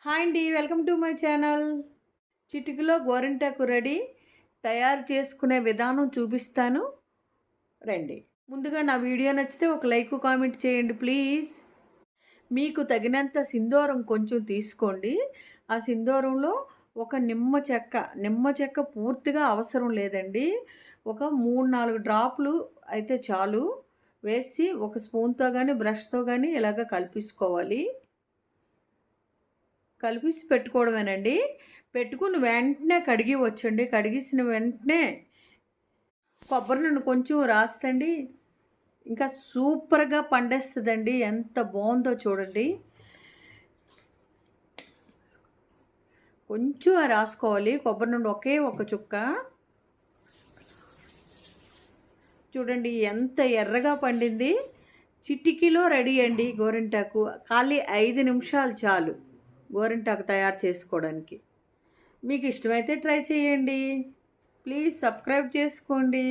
Hi అండి, welcome to my channel. చిటికలో గోరింటాకు రెడీ. తయారు చేసుకునే విధానం చూపిస్తాను రండి. ముందుగా నా వీడియో నచ్చితే ఒక లైక్ కామెంట్ చేయండి ప్లీజ్. మీకు తగినంత సింధూరం కొంచెం తీసుకోండి. ఆ సింధూరంలో ఒక నిమ్మ చెక్క పూర్తిగా అవసరం లేదండి. ఒక 3-4 డ్రాపులు అయితే చాలు. వేసి ఒక స్పూన్తో కానీ బ్రష్తో కానీ ఇలాగ కలిపేసుకోవాలి. కలిపేసి పెట్టుకోవడమేనండి. పెట్టుకుని వెంటనే కడిగివచ్చండి. కడిగేసిన వెంటనే కొబ్బరి నూనె కొంచెం రాస్తండి, ఇంకా సూపర్గా పండేస్తుందండి. ఎంత బాగుందో చూడండి. కొంచెం రాసుకోవాలి కొబ్బరి నూనె, ఒకే ఒక చుక్క. చూడండి ఎంత ఎర్రగా పండింది. చిటికీలో రెడీ అండి గోరింటాకు. ఖాళీ 5 నిమిషాలు చాలు గోరింటాకు తయారు చేసుకోవడానికి. మీకు ఇష్టమైతే ట్రై చేయండి. ప్లీజ్ సబ్స్క్రైబ్ చేసుకోండి.